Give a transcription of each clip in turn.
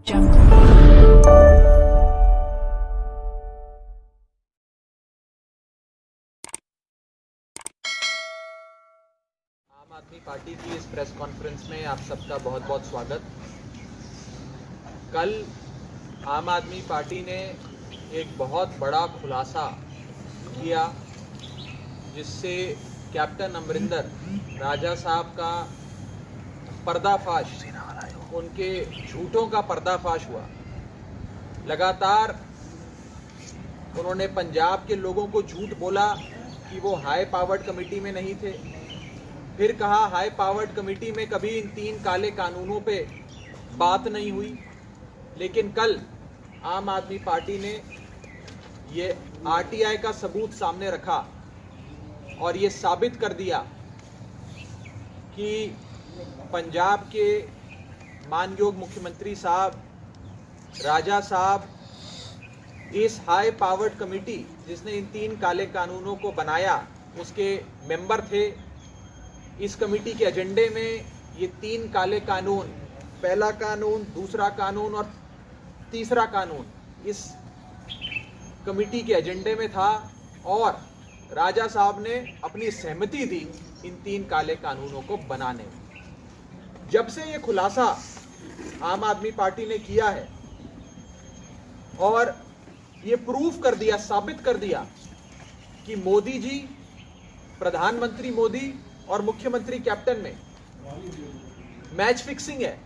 आम आदमी पार्टी की इस प्रेस कॉन्फ्रेंस में आप सबका बहुत बहुत स्वागत। कल आम आदमी पार्टी ने एक बहुत बड़ा खुलासा किया जिससे कैप्टन अमरिंदर राजा साहब का पर्दाफाश, उनके झूठों का पर्दाफाश हुआ। लगातार उन्होंने पंजाब के लोगों को झूठ बोला कि वो हाई पावर्ड कमेटी में नहीं थे। फिर कहा हाई पावर्ड कमेटी में कभी इन 3 काले कानूनों पे बात नहीं हुई। लेकिन कल आम आदमी पार्टी ने ये आरटीआई का सबूत सामने रखा और ये साबित कर दिया कि पंजाब के मानयोग मुख्यमंत्री साहब राजा साहब इस हाई पावर्ड कमेटी जिसने इन 3 काले कानूनों को बनाया उसके मेंबर थे। इस कमेटी के एजेंडे में ये 3 काले कानून, पहला कानून, दूसरा कानून और तीसरा कानून इस कमेटी के एजेंडे में था और राजा साहब ने अपनी सहमति दी इन 3 काले कानूनों को बनाने में। जब से ये खुलासा आम आदमी पार्टी ने किया है और ये प्रूफ कर दिया, साबित कर दिया कि मोदी जी, प्रधानमंत्री मोदी और मुख्यमंत्री कैप्टन में मैच फिक्सिंग है,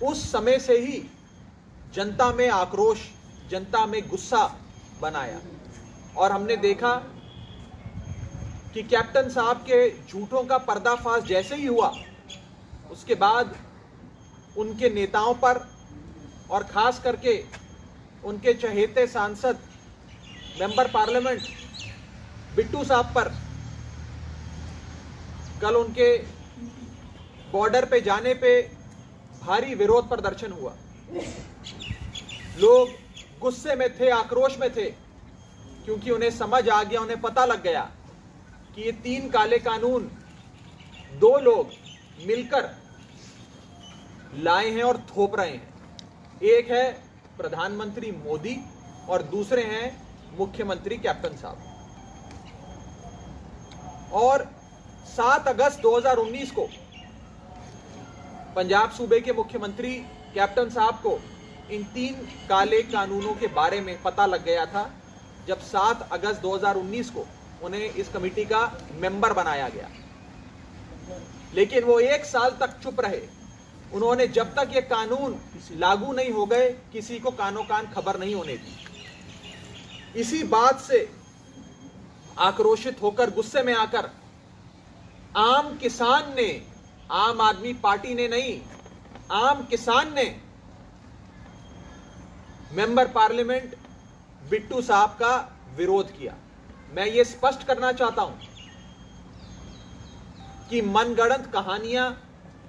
उस समय से ही जनता में आक्रोश, जनता में गुस्सा बनाया। और हमने देखा कि कैप्टन साहब के झूठों का पर्दाफाश जैसे ही हुआ उसके बाद उनके नेताओं पर और खास करके उनके चहेते सांसद मेंबर पार्लियामेंट बिट्टू साहब पर कल उनके बॉर्डर पे जाने पे भारी विरोध प्रदर्शन हुआ। लोग गुस्से में थे, आक्रोश में थे, क्योंकि उन्हें समझ आ गया, उन्हें पता लग गया कि ये 3 काले कानून 2 लोग मिलकर लाए हैं और थोप रहे हैं। एक है प्रधानमंत्री मोदी और दूसरे हैं मुख्यमंत्री कैप्टन साहब। और 7 अगस्त 2019 को पंजाब सूबे के मुख्यमंत्री कैप्टन साहब को इन 3 काले कानूनों के बारे में पता लग गया था जब 7 अगस्त 2019 को उन्हें इस कमेटी का मेंबर बनाया गया। लेकिन वो 1 साल तक चुप रहे। उन्होंने जब तक ये कानून लागू नहीं हो गए किसी को कानो कान खबर नहीं होने दी। इसी बात से आक्रोशित होकर, गुस्से में आकर आम किसान ने, आम आदमी पार्टी ने नहीं, आम किसान ने मेंबर पार्लियामेंट बिट्टू साहब का विरोध किया। मैं ये स्पष्ट करना चाहता हूं कि मनगढ़ंत कहानियां,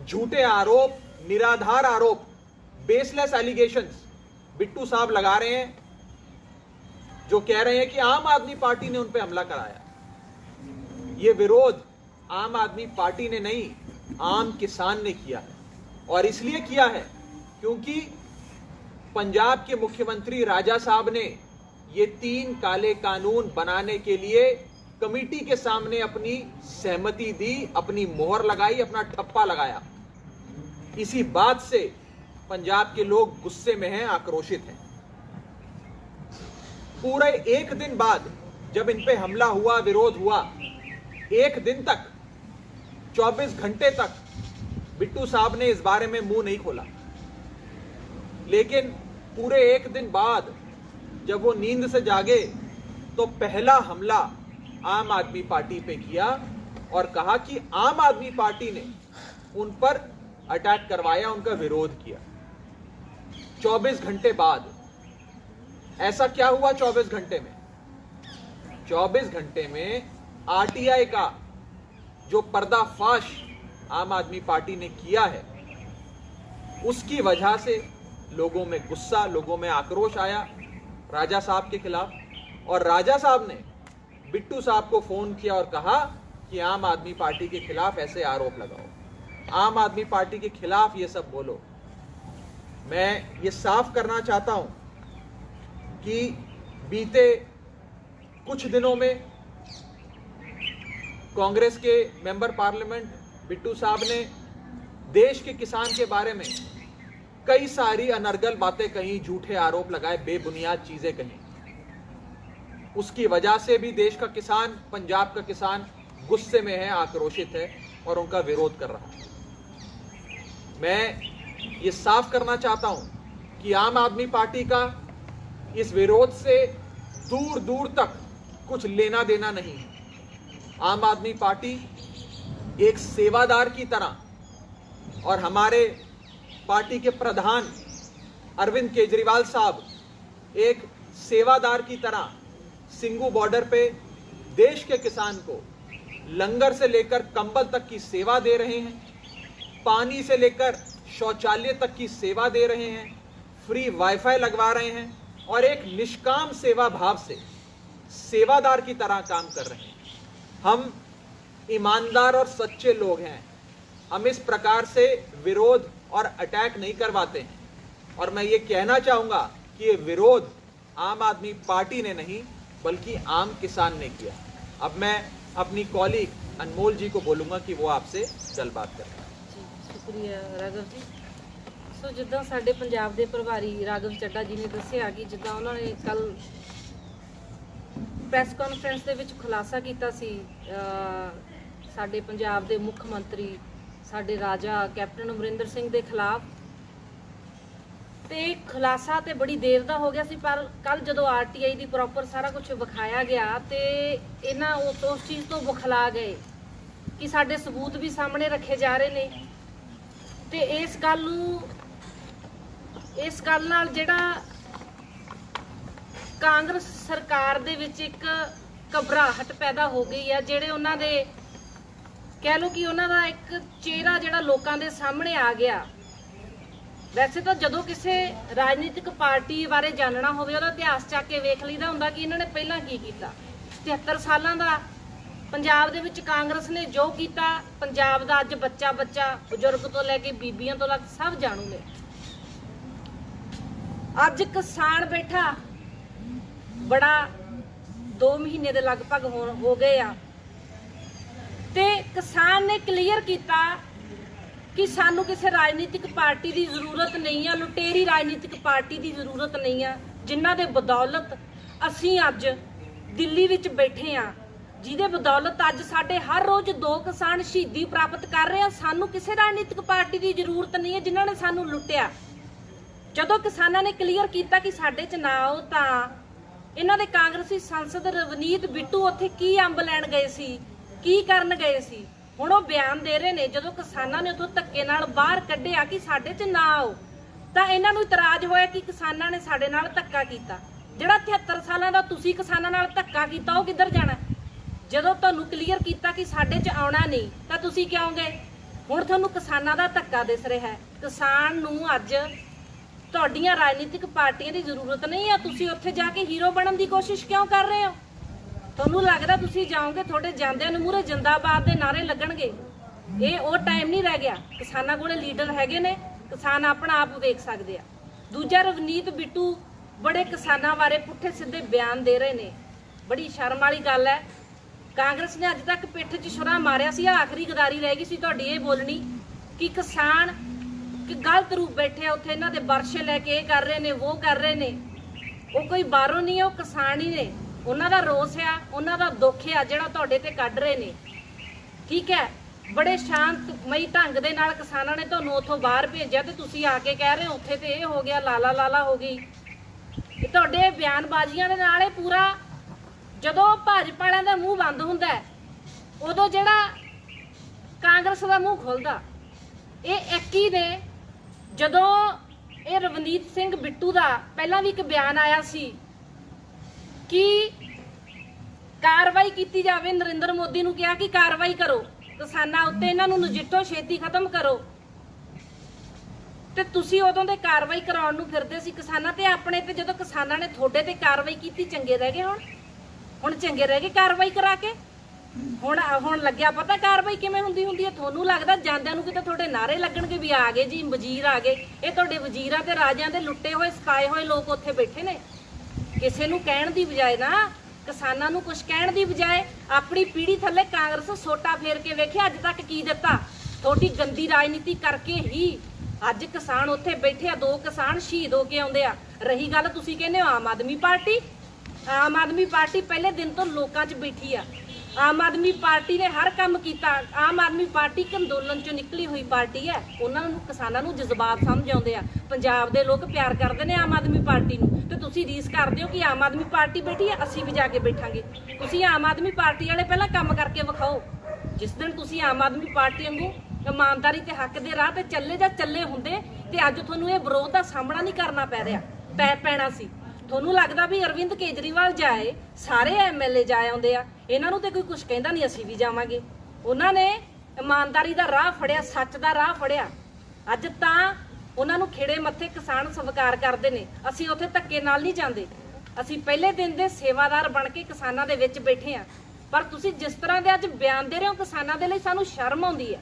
झूठे आरोप, निराधार आरोप, बेसलेस एलिगेशंस बिट्टू साहब लगा रहे हैं, जो कह रहे हैं कि आम आदमी पार्टी ने उन पे हमला कराया। ये विरोध आम आदमी पार्टी ने नहीं, आम किसान ने किया है। और इसलिए किया है क्योंकि पंजाब के मुख्यमंत्री राजा साहब ने ये 3 काले कानून बनाने के लिए कमेटी के सामने अपनी सहमति दी, अपनी मोहर लगाई, अपना ठप्पा लगाया। इसी बात से पंजाब के लोग गुस्से में हैं, आक्रोशित हैं। पूरे 1 दिन बाद जब इन पे हमला हुआ, विरोध हुआ, 1 दिन तक, 24 घंटे तक बिट्टू साहब ने इस बारे में मुंह नहीं खोला। लेकिन पूरे 1 दिन बाद जब वो नींद से जागे तो पहला हमला आम आदमी पार्टी पे किया और कहा कि आम आदमी पार्टी ने उन पर अटैक करवाया, उनका विरोध किया। 24 घंटे बाद ऐसा क्या हुआ? 24 घंटे में 24 घंटे में आरटीआई का जो पर्दाफाश आम आदमी पार्टी ने किया है, उसकी वजह से लोगों में गुस्सा, लोगों में आक्रोश आया राजा साहब के खिलाफ। और राजा साहब ने बिट्टू साहब को फोन किया और कहा कि आम आदमी पार्टी के खिलाफ ऐसे आरोप लगाओ, आम आदमी पार्टी के खिलाफ ये सब बोलो। मैं ये साफ करना चाहता हूं कि बीते कुछ दिनों में कांग्रेस के मेंबर पार्लियामेंट बिट्टू साहब ने देश के किसान के बारे में कई सारी अनर्गल बातें कही, झूठे आरोप लगाए, बेबुनियाद चीजें कही। उसकी वजह से भी देश का किसान, पंजाब का किसान गुस्से में है, आक्रोशित है और उनका विरोध कर रहा है। मैं ये साफ करना चाहता हूं कि आम आदमी पार्टी का इस विरोध से दूर दूर तक कुछ लेना देना नहीं है। आम आदमी पार्टी एक सेवादार की तरह और हमारे पार्टी के प्रधान अरविंद केजरीवाल साहब एक सेवादार की तरह सिंगू बॉर्डर पे देश के किसान को लंगर से लेकर कंबल तक की सेवा दे रहे हैं, पानी से लेकर शौचालय तक की सेवा दे रहे हैं, फ्री वाईफाई लगवा रहे हैं और एक निष्काम सेवा भाव से सेवादार की तरह काम कर रहे हैं। हम ईमानदार और सच्चे लोग हैं। हम इस प्रकार से विरोध और अटैक नहीं करवाते हैं और मैं ये कहना चाहूंगा कि ये विरोध आम आदमी पार्टी ने नहीं बल्कि आम किसान ने किया। अब मैं अपनी कॉलीग अनमोल जी को बोलूंगा कि वो आपसे जल बात करें। शुक्रिया राघव जी। सो जिद्दां साडे पंजाब दे प्रभारी राघव ਚੱਡਾ जी ने दस्सिया कि जिद्दां उन्होंने कल ਪ੍ਰੈਸ ਕਾਨਫਰੰਸ ਦੇ ਵਿੱਚ ਖੁਲਾਸਾ ਕੀਤਾ ਸੀ ਸਾਡੇ ਪੰਜਾਬ ਦੇ ਮੁੱਖ ਮੰਤਰੀ ਸਾਡੇ ਰਾਜਾ ਕੈਪਟਨ ਅਮਰਿੰਦਰ ਸਿੰਘ ਦੇ ਖਿਲਾਫ, ਤੇ ਖੁਲਾਸਾ ਤੇ ਬੜੀ ਦੇਰ ਦਾ ਹੋ ਗਿਆ ਸੀ, ਪਰ ਕੱਲ ਜਦੋਂ ਆਰਟੀਆਈ ਦੀ ਪ੍ਰੋਪਰ ਸਾਰਾ ਕੁਝ ਵਿਖਾਇਆ ਗਿਆ ਤੇ ਇਹਨਾਂ ਉਸ ਚੀਜ਼ ਤੋਂ ਬਖਲਾ ਗਏ ਕਿ ਸਾਡੇ ਸਬੂਤ ਵੀ ਸਾਹਮਣੇ ਰੱਖੇ ਜਾ ਰਹੇ ਨੇ। ਤੇ ਇਸ ਗੱਲ ਨਾਲ ਜਿਹੜਾ ਕਾਂਗਰਸ ਸਰਕਾਰ ਦੇ ਵਿੱਚ ਇੱਕ ਘਬਰਾਹਟ ਪੈਦਾ ਹੋ ਗਈ ਆ, ਜਿਹੜੇ ਉਹਨਾਂ ਦੇ ਕਹਿ ਲਓ ਕਿ ਉਹਨਾਂ ਦਾ ਇੱਕ ਚਿਹਰਾ ਜਿਹੜਾ ਲੋਕਾਂ ਦੇ ਸਾਹਮਣੇ ਆ ਗਿਆ। ਵੈਸੇ ਤਾਂ ਜਦੋਂ ਕਿਸੇ ਰਾਜਨੀਤਿਕ ਪਾਰਟੀ ਬਾਰੇ ਜਾਣਨਾ ਹੋਵੇ ਉਹਦਾ ਇਤਿਹਾਸ ਚੱਕ ਕੇ ਵੇਖ ਲਈਦਾ ਹੁੰਦਾ ਕਿ ਇਹਨਾਂ ਨੇ ਪਹਿਲਾਂ ਕੀ ਕੀਤਾ। 73 ਸਾਲਾਂ ਦਾ ਪੰਜਾਬ ਦੇ ਵਿੱਚ ਕਾਂਗਰਸ ਨੇ ਜੋ ਕੀਤਾ, ਪੰਜਾਬ ਦਾ ਅੱਜ ਬੱਚਾ ਬਜ਼ੁਰਗ ਤੋਂ ਲੈ ਕੇ ਬੀਬੀਆਂ ਤੋਂ ਲੈ ਕੇ ਸਭ ਜਾਣੂਗੇ। ਅੱਜ ਕਿਸਾਨ ਬੈਠਾ बड़ा 2 महीने के लगभग हो गए आ, किसान ने क्लीयर किया कि सानू किसी राजनीतिक पार्टी की जरूरत नहीं है, लुटेरी राजनीतिक पार्टी की जरूरत नहीं है, जिन्हां दे बदौलत असीं अज दिल्ली विच बैठे हाँ, जिहदे बदौलत अज साडे हर रोज 2 किसान शहीदी प्राप्त कर रहे हैं। सानू किसी राजनीतिक पार्टी की जरूरत नहीं है जिन्हां ने सानू लुटिया। जदों किसानां ने क्लीयर किया कि साडे च ना आओ तां ਇਹਨਾਂ ਦੇ ਕਾਂਗਰਸੀ ਸੰਸਦ ਰਵਨੀਤ ਬਿੱਟੂ ਉੱਥੇ ਕੀ ਅੰਬ ਲੈਣ ਗਏ ਸੀ, ਕੀ ਕਰਨ ਗਏ ਸੀ। ਹੁਣ ਉਹ ਬਿਆਨ ਦੇ ਰਹੇ ਨੇ ਜਦੋਂ ਕਿਸਾਨਾਂ ਨੇ ਉੱਥੋਂ ਧੱਕੇ ਨਾਲ ਬਾਹਰ ਕੱਢਿਆ ਕਿ ਸਾਡੇ 'ਚ ਨਾ ਆਓ, ਤਾਂ ਇਹਨਾਂ ਨੂੰ ਇਤਰਾਜ਼ ਹੋਇਆ ਕਿ ਕਿਸਾਨਾਂ ਨੇ ਸਾਡੇ ਨਾਲ ਧੱਕਾ ਕੀਤਾ। ਜਿਹੜਾ 73 ਸਾਲਾਂ ਦਾ ਤੁਸੀਂ ਕਿਸਾਨਾਂ ਨਾਲ ਧੱਕਾ ਕੀਤਾ ਉਹ ਕਿੱਧਰ ਜਾਣਾ? ਜਦੋਂ ਤੁਹਾਨੂੰ ਕਲੀਅਰ ਕੀਤਾ ਕਿ ਸਾਡੇ 'ਚ ਆਉਣਾ ਨਹੀਂ ਤਾਂ ਤੁਸੀਂ ਕਿਉਂ ਗਏ? ਹੁਣ ਤੁਹਾਨੂੰ ਕਿਸਾਨਾਂ ਦਾ ਧੱਕਾ ਦਿਸ ਰਿਹਾ ਹੈ। ਕਿਸਾਨ ਨੂੰ ਅੱਜ ਤੁਹਾਡੀਆਂ ਰਾਜਨੀਤਿਕ ਪਾਰਟੀਆਂ ਦੀ ਜ਼ਰੂਰਤ ਨਹੀਂ ਆ, ਤੁਸੀਂ ਉੱਥੇ ਜਾ ਕੇ ਹੀਰੋ ਬਣਨ ਦੀ ਕੋਸ਼ਿਸ਼ ਕਿਉਂ ਕਰ ਰਹੇ ਹੋ? ਤੁਹਾਨੂੰ ਲੱਗਦਾ ਤੁਸੀਂ ਜਾਓਗੇ ਤੁਹਾਡੇ ਜਾਂਦਿਆਂ ਨੂੰ ਮੂਹਰੇ ਜਿੰਦਾਬਾਦ ਦੇ ਨਾਰੇ ਲੱਗਣਗੇ? ਇਹ ਉਹ ਟਾਈਮ ਨਹੀਂ ਰਹਿ ਗਿਆ। ਕਿਸਾਨਾਂ ਕੋਲੇ ਲੀਡਰ ਹੈਗੇ ਨੇ, ਕਿਸਾਨ ਆਪਣਾ ਆਪ ਵੇਖ ਸਕਦੇ ਆ। ਦੂਜਾ, ਰਵਨੀਤ ਬਿੱਟੂ ਬੜੇ ਕਿਸਾਨਾਂ ਬਾਰੇ ਪੁੱਠੇ ਸਿੱਧੇ ਬਿਆਨ ਦੇ ਰਹੇ ਨੇ। ਬੜੀ ਸ਼ਰਮ ਵਾਲੀ ਗੱਲ ਹੈ। ਕਾਂਗਰਸ ਨੇ ਅੱਜ ਤੱਕ ਪਿੱਠ 'ਚ ਛੁਰਾ ਮਾਰਿਆ ਸੀ। ਆਖਰੀ ਗਦਾਰੀ ਰਹਿ ਗਈ ਸੀ ਤੁਹਾਡੀ ਇਹ ਬੋਲਣੀ ਕਿ ਕਿਸਾਨ कि गलत रूप बैठे उत्थे इन्हां दे वर्षे लैके ये कर रहे ने वो कर रहे ने। वो कोई बाहरों नहीं है, वो किसान ही ने। उन्हां दा रोस है, उन्हां दा दुख है जिहड़ा तुहाडे ते कढ रहे ने। ठीक है, बड़े शांतमई ढंग दे नाल किसानां ने तुहानूं उत्थों बाहर भेजिया ते तुसीं आके कह रहे हो उत्थे ते ये हो गया, लाला हो गई। ये तुहाडे बयानबाजियां दे नाल पूरा जदों भाजपा वालियां दा मूँह बंद हुंदा है उदों जिहड़ा कांग्रेस दा मूँह खुलदा। ये एक ही ने ਜਦੋਂ ਇਹ ਰਵਨੀਤ ਸਿੰਘ ਬਿੱਟੂ ਦਾ ਪਹਿਲਾਂ ਵੀ ਇੱਕ ਬਿਆਨ ਆਇਆ ਸੀ ਕਿ ਕਾਰਵਾਈ ਕੀਤੀ ਜਾਵੇ, ਨਰਿੰਦਰ ਮੋਦੀ ਨੂੰ ਕਿਹਾ ਕਿ ਕਾਰਵਾਈ ਕਰੋ ਕਿਸਾਨਾਂ ਉੱਤੇ, ਇਹਨਾਂ ਨੂੰ ਨਜਿੱਠੋ, ਛੇਤੀ ਖਤਮ ਕਰੋ। ਤੇ ਤੁਸੀਂ ਉਦੋਂ ਦੇ ਕਾਰਵਾਈ ਕਰਾਉਣ ਨੂੰ ਫਿਰਦੇ ਸੀ ਕਿਸਾਨਾਂ ਤੇ ਆਪਣੇ ਤੇ। ਜਦੋਂ ਕਿਸਾਨਾਂ ਨੇ ਤੁਹਾਡੇ ਤੇ ਕਾਰਵਾਈ ਕੀਤੀ ਚੰਗੇ ਰਹਿ ਗਏ? ਹੁਣ ਚੰਗੇ ਰਹਿ ਗਏ ਕਾਰਵਾਈ ਕਰਾ ਕੇ? ਹੁਣ ਲੱਗਿਆ ਪਤਾ ਕਾਰਵਾਈ ਕਿਵੇਂ ਹੁੰਦੀ ਹੈ। ਤੁਹਾਨੂੰ ਲੱਗਦਾ ਜਾਂਦਿਆਂ ਨੂੰ ਕਿਤੇ ਤੁਹਾਡੇ ਨਾਰੇ ਲੱਗਣਗੇ ਵੀ ਆ ਗਏ ਜੀ ਵਜ਼ੀਰ ਆ ਗਏ। ਇਹ ਤੁਹਾਡੇ ਵਜ਼ੀਰਾਂ ਤੇ ਰਾਜਿਆਂ ਦੇ ਲੁੱਟੇ ਹੋਏ ਸਤਾਏ ਹੋਏ ਲੋਕ ਉੱਥੇ ਬੈਠੇ ਨੇ। ਕਿਸੇ ਨੂੰ ਕਹਿਣ ਦੀ ਬਜਾਏ ਨਾ, ਕਿਸਾਨਾਂ ਨੂੰ ਕੁਝ ਕਹਿਣ ਦੀ ਬਜਾਏ ਆਪਣੀ ਪੀੜ੍ਹੀ ਥੱਲੇ ਕਾਂਗਰਸ ਸੋਟਾ ਫੇਰ ਕੇ ਵੇਖਿਆ ਅੱਜ ਤੱਕ ਕੀ ਦਿੱਤਾ। ਤੁਹਾਡੀ ਗੰਦੀ ਰਾਜਨੀਤੀ ਕਰਕੇ ਹੀ ਅੱਜ ਕਿਸਾਨ ਉੱਥੇ ਬੈਠੇ ਆ। 2 ਕਿਸਾਨ ਸ਼ਹੀਦ ਹੋ ਕੇ ਆਉਂਦੇ ਆ। ਰਹੀ ਗੱਲ ਤੁਸੀਂ ਕਹਿੰਦੇ ਹੋ ਆਮ ਆਦਮੀ ਪਾਰਟੀ, ਆਮ ਆਦਮੀ ਪਾਰਟੀ ਪਹਿਲੇ ਦਿਨ ਤੋਂ ਲੋਕਾਂ 'ਚ ਬੈਠੀ ਆ। ਆਮ ਆਦਮੀ ਪਾਰਟੀ ਨੇ ਹਰ ਕੰਮ ਕੀਤਾ। ਆਮ ਆਦਮੀ ਪਾਰਟੀ ਇੱਕ ਅੰਦੋਲਨ 'ਚੋਂ ਨਿਕਲੀ ਹੋਈ ਪਾਰਟੀ ਹੈ। ਉਹਨਾਂ ਨੂੰ ਕਿਸਾਨਾਂ ਨੂੰ ਜਜ਼ਬਾਤ ਸਮਝ ਆਉਂਦੇ ਆ। ਪੰਜਾਬ ਦੇ ਲੋਕ ਪਿਆਰ ਕਰਦੇ ਨੇ ਆਮ ਆਦਮੀ ਪਾਰਟੀ ਨੂੰ, ਤੇ ਤੁਸੀਂ ਰੀਸ ਕਰਦੇ ਹੋ ਕਿ ਆਮ ਆਦਮੀ ਪਾਰਟੀ ਬੈਠੀ ਹੈ ਅਸੀਂ ਵੀ ਜਾ ਕੇ ਬੈਠਾਂਗੇ। ਤੁਸੀਂ ਆਮ ਆਦਮੀ ਪਾਰਟੀ ਵਾਲੇ ਪਹਿਲਾਂ ਕੰਮ ਕਰਕੇ ਵਿਖਾਓ। ਜਿਸ ਦਿਨ ਤੁਸੀਂ ਆਮ ਆਦਮੀ ਪਾਰਟੀ ਵਾਂਗੂ ਇਮਾਨਦਾਰੀ ਤੇ ਹੱਕ ਦੇ ਰਾਹ ਤੇ ਚੱਲੇ ਹੁੰਦੇ ਤੇ ਅੱਜ ਤੁਹਾਨੂੰ ਇਹ ਵਿਰੋਧ ਦਾ ਸਾਹਮਣਾ ਨਹੀਂ ਕਰਨਾ ਪੈਣਾ ਸੀ। ਤੁਹਾਨੂੰ ਲੱਗਦਾ ਵੀ ਅਰਵਿੰਦ ਕੇਜਰੀਵਾਲ ਜਾਏ, ਸਾਰੇ ਐਮਐਲਏ ਜਾ ਆਉਂਦੇ ਆ, ਇਹਨਾਂ ਨੂੰ ਤੇ ਕੋਈ ਕੁਝ ਕਹਿੰਦਾ ਨਹੀਂ ਅਸੀਂ ਵੀ ਜਾਵਾਂਗੇ। ਉਹਨਾਂ ਨੇ ਇਮਾਨਦਾਰੀ ਦਾ ਰਾਹ ਫੜਿਆ, ਸੱਚ ਦਾ ਰਾਹ ਫੜਿਆ। ਅੱਜ ਤਾਂ ਉਹਨਾਂ ਨੂੰ ਖੇੜੇ ਮੱਥੇ ਕਿਸਾਨ ਸਵੀਕਾਰ ਕਰਦੇ ਨੇ। ਅਸੀਂ ਉੱਥੇ ਧੱਕੇ ਨਾਲ ਨਹੀਂ ਜਾਂਦੇ। ਅਸੀਂ ਪਹਿਲੇ ਦਿਨ ਦੇ ਸੇਵਾਦਾਰ ਬਣ ਕੇ ਕਿਸਾਨਾਂ ਦੇ ਵਿੱਚ ਬੈਠੇ ਆ। ਪਰ ਤੁਸੀਂ ਜਿਸ ਤਰ੍ਹਾਂ ਦੇ ਅੱਜ ਬਿਆਨ ਦੇ ਰਹੇ ਹੋ ਕਿਸਾਨਾਂ ਦੇ ਲਈ, ਸਾਨੂੰ ਸ਼ਰਮ ਆਉਂਦੀ ਹੈ।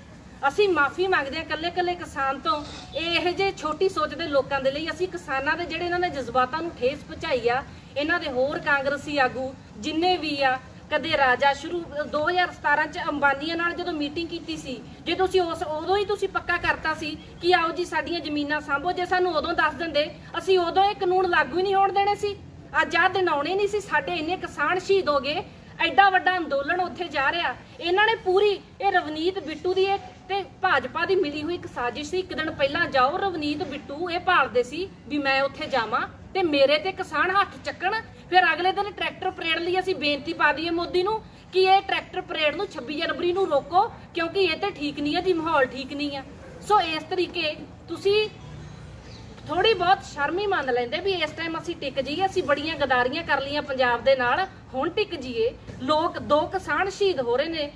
ਅਸੀਂ ਮਾਫੀ ਮੰਗਦੇ ਹਾਂ ਕੱਲੇ ਕਿਸਾਨ ਤੋਂ। ਇਹੋ ਜਿਹੇ ਛੋਟੀ ਸੋਚ ਦੇ ਲੋਕਾਂ ਦੇ ਲਈ ਅਸੀਂ ਕਿਸਾਨਾਂ ਦੇ ਜਿਹੜੇ ਇਹਨਾਂ ਨੇ ਜਜ਼ਬਾਤਾਂ ਨੂੰ ਠੇਸ ਪਹੁੰਚਾਈ ਆ, ਇਹਨਾਂ ਦੇ ਹੋਰ ਕਾਂਗਰਸੀ ਆਗੂ ਜਿੰਨੇ ਵੀ ਆ, ਕਦੇ ਰਾਜਾ ਸ਼ੁਰੂ 2017 ਚ ਅੰਬਾਨੀਆਂ ਨਾਲ ਜਦੋਂ ਮੀਟਿੰਗ ਕੀਤੀ ਸੀ, ਜੇ ਤੁਸੀਂ ਉਦੋਂ ਹੀ ਤੁਸੀਂ ਪੱਕਾ ਕਰਤਾ ਸੀ ਕਿ ਆਓ ਜੀ ਸਾਡੀਆਂ ਜ਼ਮੀਨਾਂ ਸਾਂਭੋ, ਜੇ ਸਾਨੂੰ ਉਦੋਂ ਦੱਸ ਦਿੰਦੇ ਅਸੀਂ ਉਦੋਂ ਇਹ ਕਾਨੂੰਨ ਲਾਗੂ ਹੀ ਨਹੀਂ ਹੋਣ ਦੇਣੇ ਸੀ। ਅੱਜ ਆਹ ਦਿਨ ਆਉਣੇ ਨਹੀਂ ਸੀ। ਸਾਡੇ ਇੰਨੇ ਕਿਸਾਨ ਸ਼ਹੀਦ ਹੋ ਗਏ, ਐਡਾ ਵੱਡਾ ਅੰਦੋਲਨ ਉੱਥੇ ਜਾ ਰਿਹਾ। ਇਹਨਾਂ ਨੇ ਪੂਰੀ ਇਹ ਰਵਨੀਤ ਬਿੱਟੂ ਦੀ ਤੇ ਭਾਜਪਾ ਦੀ ਮਿਲੀ ਹੋਈ ਇੱਕ ਸਾਜ਼ਿਸ਼ ਸੀ। ਇੱਕ ਦਿਨ ਪਹਿਲਾਂ ਜਾਓ, ਰਵਨੀਤ ਬਿੱਟੂ ਇਹ ਭਾਲਦੇ ਸੀ ਵੀ ਮੈਂ ਉੱਥੇ ਜਾਵਾਂ ਤੇ ਮੇਰੇ ਤੇ ਕਿਸਾਨ ਹੱਥ ਚੱਕਣ। ਫਿਰ ਅਗਲੇ ਦਿਨ ਟਰੈਕਟਰ ਪਰੇਡ ਲਈ ਅਸੀਂ ਬੇਨਤੀ ਪਾ ਦਈਏ ਮੋਦੀ ਨੂੰ ਕਿ ਇਹ ਟਰੈਕਟਰ ਪਰੇਡ ਨੂੰ 26 ਜਨਵਰੀ ਨੂੰ ਰੋਕੋ, ਕਿਉਂਕਿ ਇਹ ਤੇ ਠੀਕ ਨਹੀਂ ਹੈ ਜੀ, ਮਾਹੌਲ ਠੀਕ ਨਹੀਂ ਆ। ਸੋ ਇਸ ਤਰੀਕੇ ਤੁਸੀਂ ਥੋੜੀ ਬਹੁਤ ਸ਼ਰਮ ਹੀ ਮੰਨ ਲੈਂਦੇ ਵੀ ਇਸ ਟਾਈਮ ਅਸੀਂ ਟਿਕ ਜਾਈਏ। ਅਸੀਂ ਬੜੀਆਂ ਗਦਾਰੀਆਂ ਕਰ ਲਈਆਂ ਪੰਜਾਬ ਦੇ ਨਾਲ, ਹੁਣ ਟਿਕ ਜਾਈਏ। ਲੋਕ 2 ਕਿਸਾਨ ਸ਼ਹੀਦ ਹੋ ਰਹੇ ਨੇ,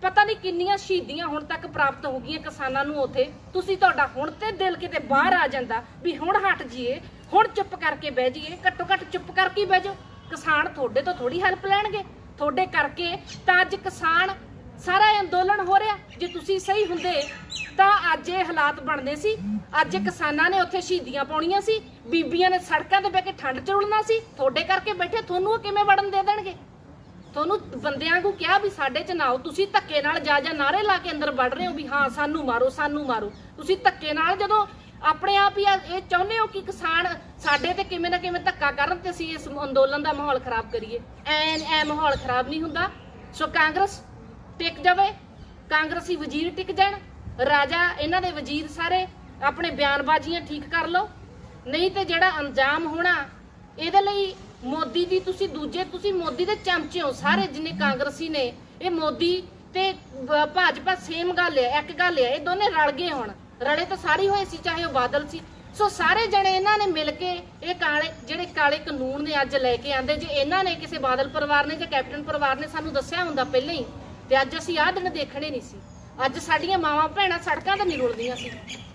ਪਤਾ ਨਹੀਂ ਕਿੰਨੀਆਂ ਸ਼ਹੀਦੀਆਂ ਹੁਣ ਤੱਕ ਪ੍ਰਾਪਤ ਹੋ ਗਈਆਂ ਕਿਸਾਨਾਂ ਨੂੰ ਉੱਥੇ। ਤੁਸੀਂ ਤੁਹਾਡਾ ਹੁਣ ਤੇ ਦਿਲ ਕਿਤੇ ਬਾਹਰ ਆ ਜਾਂਦਾ ਵੀ ਹੁਣ ਹਟ ਜਾਈਏ, ਹੁਣ ਚੁੱਪ ਕਰਕੇ ਬਹਿ ਜਾਈਏ। ਘੱਟੋ ਘੱਟ ਚੁੱਪ ਕਰਕੇ ਬਹਿ ਜਾਓ। ਕਿਸਾਨ ਤੁਹਾਡੇ ਤੋਂ ਥੋੜੀ ਹੈਲਪ ਲੈਣਗੇ, ਤੁਹਾਡੇ ਕਰਕੇ ਤਾਂ ਅੱਜ ਕਿਸਾਨ ਸਾਰਾ ਅੰਦੋਲਨ ਹੋ ਰਿਹਾ। ਜੇ ਤੁਸੀਂ ਸਹੀ ਹੁੰਦੇ ਤਾਂ ਅੱਜ ਇਹ ਹਾਲਾਤ ਬਣਦੇ ਸੀ। ਅੱਜ ਕਿਸਾਨਾਂ ਨੇ ਉੱਥੇ ਸ਼ਹੀਦੀਆਂ ਪਾਉਣੀਆਂ ਸੀ, ਬੀਬੀਆਂ ਨੇ ਸੜਕਾਂ ਤੇ ਬਹਿ ਕੇ ਠੰਡ ਚ ਰੁਲਣਾ ਸੀ। ਤੁਹਾਡੇ ਕਰਕੇ ਬੈਠੇ, ਤੁਹਾਨੂੰ ਉਹ ਕਿਵੇਂ ਵੜਨ ਦੇ ਦੇਣਗੇ? ਤੁਹਾਨੂੰ ਬੰਦਿਆਂ ਨੂੰ ਕਿਹਾ ਵੀ ਸਾਡੇ ਚ ਨਾ ਆਓ, ਤੁਸੀਂ ਧੱਕੇ ਨਾਲ ਜਾ ਨਾਰੇ ਲਾ ਕੇ ਅੰਦਰ ਵੜ ਰਹੇ ਹੋ ਵੀ ਹਾਂ ਸਾਨੂੰ ਮਾਰੋ ਸਾਨੂੰ ਮਾਰੋ। ਤੁਸੀਂ ਧੱਕੇ ਨਾਲ ਜਦੋਂ ਆਪਣੇ ਆਪ ਹੀ ਇਹ ਚਾਹੁੰਦੇ ਹੋ ਕਿ ਕਿਸਾਨ ਸਾਡੇ ਤੇ ਕਿਵੇਂ ਨਾ ਕਿਵੇਂ ਧੱਕਾ ਕਰਨ ਤੇ ਅਸੀਂ ਇਸ ਅੰਦੋਲਨ ਦਾ ਮਾਹੌਲ ਖਰਾਬ ਕਰੀਏ। ਐ ਮਾਹੌਲ ਖਰਾਬ ਨਹੀਂ ਹੁੰਦਾ। ਸੋ ਕਾਂਗਰਸ ਟਿਕ ਜਾਵੇ, ਕਾਂਗਰਸੀ ਵਜ਼ੀਰ ਟਿਕ ਜਾਣ, ਰਾਜਾ ਇਹਨਾਂ ਦੇ ਵਜ਼ੀਰ ਸਾਰੇ ਆਪਣੇ ਬਿਆਨਬਾਜ਼ੀਆਂ ਠੀਕ ਕਰ ਲਓ। ਨਹੀਂ ਤੇ ਜਿਹੜਾ ਅੰਜਾਮ ਹੋਣਾ ਇਹਦੇ ਲਈ ਮੋਦੀ ਦੀ ਤੁਸੀਂ ਮੋਦੀ ਦੇ ਚਮਚੇ ਹੋ ਸਾਰੇ ਜਿੰਨੇ ਕਾਂਗਰਸੀ ਨੇ। ਇਹ ਮੋਦੀ ਤੇ ਭਾਜਪਾ ਸੇਮ ਗੱਲ ਹੈ, ਇੱਕ ਗੱਲ ਹੈ। ਇਹ ਦੋਨੇ ਰਲ ਗਏ, ਹੁਣ ਰਲੇ ਤਾਂ ਸਾਰੇ ਹੋਏ ਸੀ, ਚਾਹੇ ਉਹ ਬਾਦਲ ਸੀ। ਸੋ ਸਾਰੇ ਜਣੇ ਇਹਨਾਂ ਨੇ ਮਿਲ ਕੇ ਇਹ ਜਿਹੜੇ ਕਾਲੇ ਕਾਨੂੰਨ ਨੇ ਅੱਜ ਲੈ ਕੇ ਆਂਦੇ। ਜੇ ਇਹਨਾਂ ਨੇ ਕਿਸੇ ਬਾਦਲ ਪਰਿਵਾਰ ਨੇ ਜਾਂ ਕੈਪਟਨ ਪਰਿਵਾਰ ਨੇ ਸਾਨੂੰ ਦੱਸਿਆ ਹੁੰਦਾ ਪਹਿਲਾਂ ਹੀ ਤੇ ਅੱਜ ਅਸੀਂ ਆਹ ਦਿਨ ਦੇਖਣੇ ਨਹੀਂ ਸੀ। ਅੱਜ ਸਾਡੀਆਂ ਮਾਵਾਂ ਭੈਣਾਂ ਸੜਕਾਂ ਤੇ ਨਹੀਂ ਰੁਲਦੀਆਂ ਸੀ,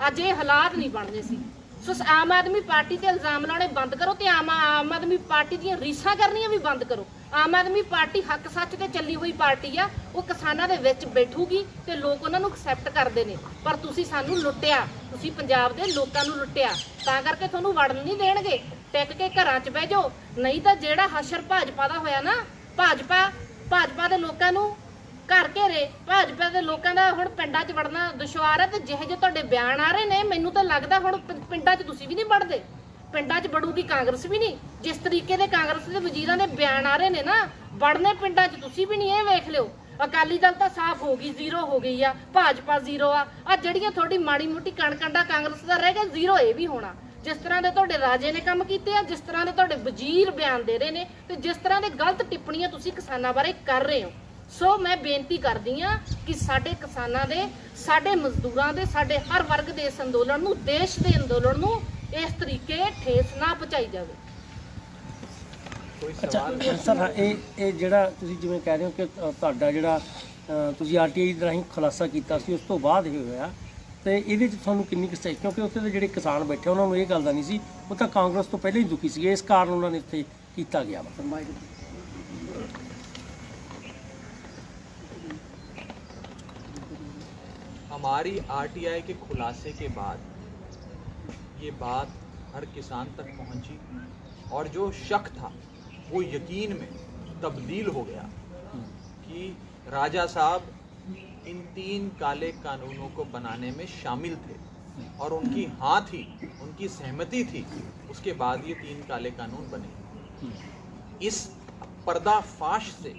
ਅੱਜ ਇਹ ਹਾਲਾਤ ਨਹੀਂ ਬਣਦੇ ਸੀ। ਸੋ ਆਮ ਆਦਮੀ ਪਾਰਟੀ ਤੇ ਇਲਜ਼ਾਮ ਲਾਉਣੇ ਬੰਦ ਕਰੋ ਤੇ ਆਮ ਆਦਮੀ ਪਾਰਟੀ ਦੀਆਂ ਰੀਸਾਂ ਕਰਨੀਆਂ ਵੀ ਬੰਦ ਕਰੋ। ਆਮ ਆਦਮੀ ਪਾਰਟੀ ਹੱਕ ਸੱਚ ਤੇ ਚੱਲੀ ਹੋਈ ਪਾਰਟੀ ਆ। ਉਹ ਕਿਸਾਨਾਂ ਦੇ ਵਿੱਚ ਬੈਠੂਗੀ ਤੇ ਲੋਕ ਉਹਨਾਂ ਨੂੰ ਐਕਸੈਪਟ ਕਰਦੇ ਨੇ। ਪਰ ਤੁਸੀਂ ਸਾਨੂੰ ਲੁੱਟਿਆ, ਤੁਸੀਂ ਪੰਜਾਬ ਦੇ ਲੋਕਾਂ ਨੂੰ ਲੁੱਟਿਆ, ਤਾਂ ਕਰਕੇ ਤੁਹਾਨੂੰ ਵੜਨ ਨਹੀਂ ਦੇਣਗੇ। ਟਿਕ ਕੇ ਘਰਾਂ 'ਚ ਬਹਿ ਜਾਓ, ਨਹੀਂ ਤਾਂ ਜਿਹੜਾ ਹਸ਼ਰ ਭਾਜਪਾ ਦਾ ਹੋਇਆ ਨਾ, ਭਾਜਪਾ ਦੇ ਲੋਕਾਂ ਨੂੰ ਘਰ ਘੇਰੇ, ਭਾਜਪਾ ਦੇ ਲੋਕਾਂ ਦਾ ਹੁਣ ਪਿੰਡਾਂ 'ਚ ਵੜਨਾ ਦੁਸ਼ਵਾਰ ਹੈ। ਤੇ ਜਿਹੇ ਜਿਹੇ ਤੁਹਾਡੇ ਬਿਆਨ ਆ ਰਹੇ ਨੇ, ਮੈਨੂੰ ਤਾਂ ਲੱਗਦਾ ਹੁਣ ਪਿੰਡਾਂ 'ਚ ਤੁਸੀਂ ਵੀ ਨਹੀਂ ਵੜਦੇ, ਪਿੰਡਾਂ 'ਚ ਵੜੂਗੀ ਕਾਂਗਰਸ ਵੀ ਨਹੀਂ। ਜਿਸ ਤਰੀਕੇ ਦੇ ਕਾਂਗਰਸ ਦੇ ਵਜ਼ੀਰਾਂ ਦੇ ਬਿਆਨ ਆ ਰਹੇ ਨੇ ਨਾ, ਵੜਨੇ ਪਿੰਡਾਂ 'ਚ ਤੁਸੀਂ ਵੀ ਨਹੀਂ। ਇਹ ਵੇਖ ਲਿਓ, ਅਕਾਲੀ ਦਲ ਤਾਂ ਸਾਫ਼ ਹੋ ਗਈ, ਜ਼ੀਰੋ ਹੋ ਗਈ ਆ, ਭਾਜਪਾ ਜ਼ੀਰੋ ਆ। ਜਿਹੜੀਆਂ ਤੁਹਾਡੀ ਮਾੜੀ ਮੋਟੀ ਕਣਕੰਡਾ ਕਾਂਗਰਸ ਦਾ ਰਹਿ ਗਿਆ, ਜ਼ੀਰੋ ਇਹ ਵੀ ਹੋਣਾ। ਜਿਸ ਤਰ੍ਹਾਂ ਦੇ ਤੁਹਾਡੇ ਰਾਜੇ ਨੇ ਕੰਮ ਕੀਤੇ ਆ, ਜਿਸ ਤਰ੍ਹਾਂ ਦੇ ਤੁਹਾਡੇ ਵਜ਼ੀਰ ਬਿਆਨ ਦੇ ਰਹੇ ਨੇ, ਤੇ ਜਿਸ ਤਰ੍ਹਾਂ ਦੇ ਗਲਤ ਟਿੱਪਣੀਆਂ ਤੁਸੀਂ ਕਿਸਾਨਾਂ ਬਾਰੇ ਕਰ ਰਹੇ ਹੋ। ਸੋ ਮੈਂ ਬੇਨਤੀ ਕਰਦੀ ਹਾਂ ਕਿ ਸਾਡੇ ਕਿਸਾਨਾਂ ਦੇ, ਸਾਡੇ ਮਜ਼ਦੂਰਾਂ ਦੇ, ਸਾਡੇ ਹਰ ਵਰਗ ਦੇ ਇਸ ਅੰਦੋਲਨ ਨੂੰ, ਦੇਸ਼ ਦੇ ਅੰਦੋਲਨ ਨੂੰ ਇਸ ਤਰੀਕੇ ਠੇਸ ਨਾ ਪਹੁੰਚਾਈ ਜਾਵੇ। ਅੱਛਾ ਸਰ, ਇਹ ਜਿਹੜਾ ਤੁਸੀਂ ਜਿਵੇਂ ਕਹਿ ਰਹੇ ਹੋ ਕਿ ਤੁਹਾਡਾ ਜਿਹੜਾ ਤੁਸੀਂ ਆਰਟੀਆਈ ਦੇ ਰਾਹੀਂ ਖੁਲਾਸਾ ਕੀਤਾ ਸੀ, ਉਸ ਤੋਂ ਬਾਅਦ ਇਹ ਹੋਇਆ, ਤੇ ਇਹਦੇ 'ਚ ਤੁਹਾਨੂੰ ਕਿੰਨੀ ਕੁ ਸਹੀ, ਕਿਉਂਕਿ ਉੱਥੇ ਦੇ ਜਿਹੜੇ ਕਿਸਾਨ ਬੈਠੇ ਉਹਨਾਂ ਨੂੰ ਇਹ ਗੱਲ ਦਾ ਨਹੀਂ ਸੀ, ਉਹ ਤਾਂ ਕਾਂਗਰਸ ਤੋਂ ਪਹਿਲਾਂ ਹੀ ਦੁਖੀ ਸੀ, ਇਸ ਕਾਰਨ ਉਹਨਾਂ ਨੇ ਇੱਥੇ ਕੀਤਾ ਗਿਆ ਵਾ। हमारी आरटीआई के खुलासे के बाद ये बात हर किसान तक पहुंची और जो शक था वो यकीन में तब्दील हो गया कि राजा साहब इन 3 काले कानूनों को बनाने में शामिल थे और उनकी हाँ थी, उनकी सहमति थी, उसके बाद ये 3 काले कानून बने। इस पर्दाफाश से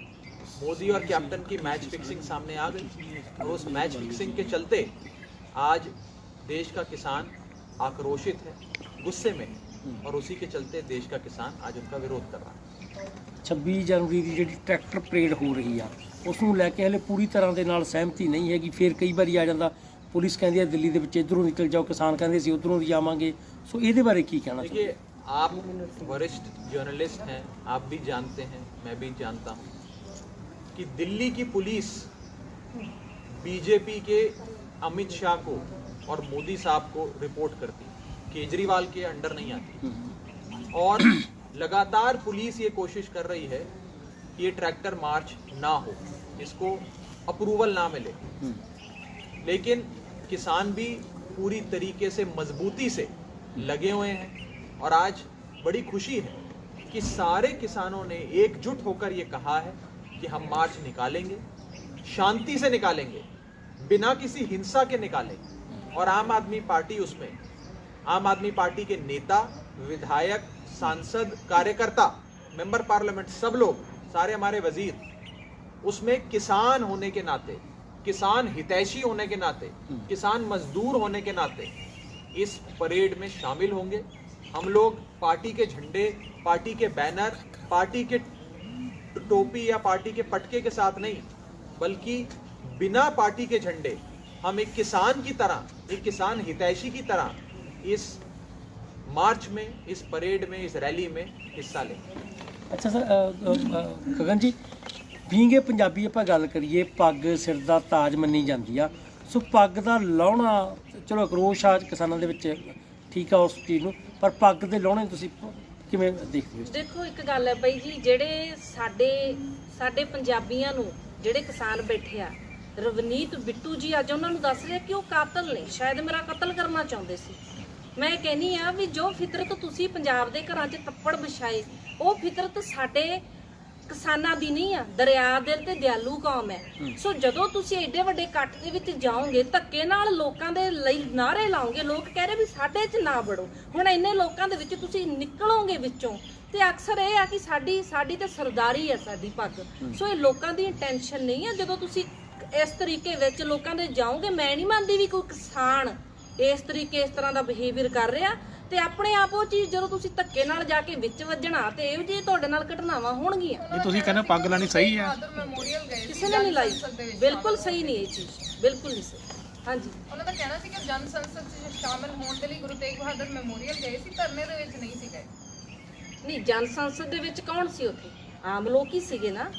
मोदी और कैप्टन की मैच फिक्सिंग सामने आ गई और उस मैच फिक्सिंग के चलते आज देश का किसान आक्रोशित है, गुस्से में है और उसी के चलते देश का किसान आज उनका विरोध कर रहा है। 26 जनवरी की ਜਿਹੜੀ ਟਰੈਕਟਰ ਪਰੇਡ ਹੋ ਰਹੀ ਆ ਉਸ ਨੂੰ ਲੈ ਕੇ ਹਲੇ ਪੂਰੀ ਤਰ੍ਹਾਂ ਦੇ ਨਾਲ ਸਹਿਮਤੀ ਨਹੀਂ ਹੈਗੀ। ਫਿਰ ਕਈ ਵਾਰੀ ਆ ਜਾਂਦਾ ਪੁਲਿਸ ਕਹਿੰਦੀ ਹੈ ਦਿੱਲੀ ਦੇ ਵਿੱਚ ਇਧਰੋਂ ਨਿਕਲ ਜਾਓ, ਕਿਸਾਨ ਕਹਿੰਦੇ ਸੀ ਉਧਰੋਂ ਦੀ ਆਵਾਂਗੇ। ਸੋ ਇਹਦੇ ਬਾਰੇ ਕੀ ਕਹਿਣਾ ਚਾਹੁੰਦੇ? देखिए, आप वरिष्ठ जर्नलिस्ट हैं, आप भी जानते हैं, मैं भी जानता हूँ कि दिल्ली की पुलिस बीजेपी के अमित शाह को और मोदी साहब को रिपोर्ट करती, केजरीवाल के अंडर नहीं आती और लगातार पुलिस ये कोशिश कर रही है कि ये ट्रैक्टर मार्च ना हो, इसको अप्रूवल ना मिले। लेकिन किसान भी पूरी तरीके से मजबूती से लगे हुए हैं और आज बड़ी खुशी है कि सारे किसानों ने एकजुट होकर ये कहा है कि हम मार्च निकालेंगे, शांति से निकालेंगे, बिना किसी हिंसा के निकालेंगे। और आम आदमी पार्टी उसमें, आम आदमी पार्टी के नेता, विधायक, सांसद, कार्यकर्ता, मेंबर पार्लियामेंट, सब लोग, सारे हमारे वजीर उसमें किसान होने के नाते, किसान हितैषी होने के नाते, किसान मजदूर होने के नाते इस परेड में शामिल होंगे। हम लोग पार्टी के झंडे, पार्टी के बैनर, पार्टी के टोपी या पार्टी के पटके के साथ नहीं, बल्कि बिना पार्टी के झंडे हम एक किसान की तरह, एक किसान हितैषी की तरह इस मार्च में, इस परेड में, इस रैली में हिस्सा लेंगे। ਅੱਛਾ ਸਰ, ਗਗਨ ਜੀ, ਬੀਂਗੇ ਪੰਜਾਬੀ ਆਪਾਂ ਗੱਲ ਕਰੀਏ, ਪੱਗ ਸਿਰ ਦਾ ਤਾਜ ਮੰਨੀ ਜਾਂਦੀ ਆ। ਸੋ ਪੱਗ ਦਾ ਲਾਉਣਾ, ਚਲੋ ਆਕਰੋਸ਼ ਆ ਕਿਸਾਨਾਂ ਦੇ ਵਿੱਚ, ਠੀਕ ਆ ਉਸ ਚੀਜ਼ ਨੂੰ, ਪਰ ਪੱਗ ਦੇ ਲਾਉਣੇ ਤੁਸੀਂ ਕਿਵੇਂ ਦੇਖਦੇ ਹੋ? ਦੇਖੋ, ਇੱਕ ਗੱਲ ਹੈ ਬਈ ਜੀ, ਜਿਹੜੇ ਸਾਡੇ ਪੰਜਾਬੀਆਂ ਨੂੰ ਜਿਹੜੇ ਕਿਸਾਨ ਬੈਠੇ ਆ, ਰਵਨੀਤ ਬਿੱਟੂ ਜੀ ਅੱਜ ਉਹਨਾਂ ਨੂੰ ਦੱਸ ਰਿਹਾ ਕਿ ਉਹ ਕਾਤਲ ਨੇ, ਸ਼ਾਇਦ ਮੇਰਾ ਕਤਲ ਕਰਨਾ ਚਾਹੁੰਦੇ ਸੀ। ਮੈਂ ਕਹਿੰਨੀ ਆ ਵੀ ਜੋ ਫਿਤਰਤ ਤੁਸੀਂ ਪੰਜਾਬ ਦੇ ਘਰਾਂ 'ਚ ਤੱਪੜ ਵਿਛਾਏ, ਉਹ ਫਿਤਰਤ ਸਾਡੇ ਕਿਸਾਨਾਂ ਦੀ ਨਹੀਂ ਆ। ਦਰਿਆ ਦਿਲ ਤੇ ਦਿਆਲੂ ਕੌਮ ਹੈ। ਸੋ ਜਦੋਂ ਤੁਸੀਂ ਐਡੇ ਵੱਡੇ ਇਕੱਠ ਦੇ ਵਿੱਚ ਜਾਓਗੇ, ਧੱਕੇ ਨਾਲ ਲੋਕਾਂ ਦੇ ਲਈ ਨਾਅਰੇ ਲਾਓਗੇ, ਲੋਕ ਕਹਿ ਰਹੇ ਵੀ ਸਾਡੇ 'ਚ ਨਾ ਵੜੋ, ਹੁਣ ਇੰਨੇ ਲੋਕਾਂ ਦੇ ਵਿੱਚ ਤੁਸੀਂ ਨਿਕਲੋਗੇ ਵਿੱਚੋਂ, ਤੇ ਅਕਸਰ ਇਹ ਆ ਕਿ ਸਾਡੀ ਤੇ ਸਰਦਾਰੀ ਹੈ ਸਾਡੀ ਪੱਗ। ਸੋ ਇਹ ਲੋਕਾਂ ਦੀ ਇੰਟੈਂਸ਼ਨ ਨਹੀਂ ਆ। ਜਦੋਂ ਤੁਸੀਂ ਇਸ ਤਰੀਕੇ ਵਿੱਚ ਲੋਕਾਂ ਦੇ ਜਾਓਗੇ, ਮੈਂ ਨਹੀਂ ਮੰਨਦੀ ਵੀ ਕੋਈ ਕਿਸਾਨ ਇਸ ਤਰੀਕੇ, ਇਸ ਤਰ੍ਹਾਂ ਦਾ ਬਿਹੇਵੀਅਰ ਕਰ ਰਿਹਾ, ਤੇ ਆਪਣੇ ਆਪ ਉਹ ਚੀਜ਼ ਜਦੋਂ ਤੁਸੀਂ ਧੱਕੇ ਨਾਲ ਜਾ ਕੇ ਵਿੱਚ ਵੱਜਣਾ, ਤੇ ਇਹੋ ਜਿਹੀ ਤੁਹਾਡੇ ਨਾਲ ਘਟਨਾਵਾਂ ਹੋਣਗੀਆਂ। ਇਹ ਤੁਸੀਂ ਕਹਿੰਦੇ ਪੱਗ ਲਾਣੀ ਸਹੀ ਹੈ? ਕਿਸੇ ਨੇ ਨਹੀਂ ਲਾਈ, ਬਿਲਕੁਲ ਸਹੀ ਨਹੀਂ ਇਹ ਚੀਜ਼, ਬਿਲਕੁਲ ਨਹੀਂ ਸਹੀ। ਹਾਂਜੀ, ਉਹਨਾਂ ਦਾ ਕਹਿਣਾ ਸੀ ਕਿ ਜਨ ਸੰਸਦ 'ਚ ਸ਼ਾਮਲ ਹੋਣ ਦੇ ਲਈ ਗੁਰੂ ਤੇਗ ਬਹਾਦਰ ਮੈਮੋਰੀਅਲ ਗਏ ਸੀ, ਧਰਨੇ ਦੇ ਵਿੱਚ ਨਹੀਂ ਸੀ ਗਏ। ਨਹੀਂ, ਜਨ ਸੰਸਦ ਦੇ ਵਿੱਚ ਕੌਣ ਸੀ ਉੱਥੇ? ਆਮ ਲੋਕ ਹੀ ਸੀਗੇ ਨਾ,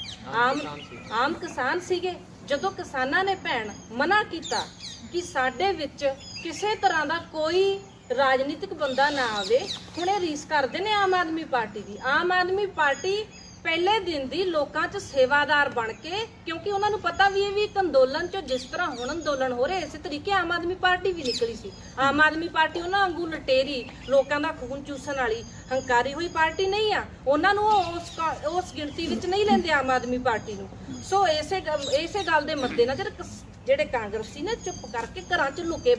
ਆਮ ਕਿਸਾਨ ਸੀਗੇ। ਜਦੋਂ ਕਿਸਾਨਾਂ ਨੇ ਭੈਣ ਮਨਾ ਕੀਤਾ ਕਿ ਸਾਡੇ ਵਿੱਚ ਕਿਸੇ ਤਰ੍ਹਾਂ ਦਾ ਕੋਈ ਰਾਜਨੀਤਿਕ ਬੰਦਾ ਨਾ ਆਵੇ, ਹੁਣ ਇਹ ਰੀਸ ਕਰਦੇ ਨੇ ਆਮ ਆਦਮੀ ਪਾਰਟੀ ਦੀ। ਆਮ ਆਦਮੀ ਪਾਰਟੀ ਪਹਿਲੇ ਦਿਨ ਦੀ ਲੋਕਾਂ 'ਚ ਸੇਵਾਦਾਰ ਬਣ ਕੇ, ਕਿਉਂਕਿ ਉਹਨਾਂ ਨੂੰ ਪਤਾ ਵੀ ਇਹ ਵੀ ਇੱਕ ਅੰਦੋਲਨ 'ਚ, ਜਿਸ ਤਰ੍ਹਾਂ ਹੁਣ ਅੰਦੋਲਨ ਹੋ ਰਿਹਾ, ਇਸੇ ਤਰੀਕੇ ਆਮ ਆਦਮੀ ਪਾਰਟੀ ਵੀ ਨਿਕਲੀ ਸੀ। ਆਮ ਆਦਮੀ ਪਾਰਟੀ ਉਹਨਾਂ ਵਾਂਗੂ ਲਟੇਰੀ, ਲੋਕਾਂ ਦਾ ਖੂਨ ਚੂਸਣ ਵਾਲੀ, ਹੰਕਾਰੀ ਹੋਈ ਪਾਰਟੀ ਨਹੀਂ ਆ। ਉਹਨਾਂ ਨੂੰ ਉਸ ਗਿਣਤੀ ਵਿੱਚ ਨਹੀਂ ਲੈਂਦੇ ਆਮ ਆਦਮੀ ਪਾਰਟੀ ਨੂੰ। ਸੋ ਇਸੇ ਗੱਲ ਦੇ ਮੱਦੇਨਜ਼ਰ ਜਿਹੜੇ ਕਾਂਗਰਸੀ ਨੇ ਚੁੱਪ ਕਰਕੇ ਘਰਾਂ 'ਚ ਲੁਕੇ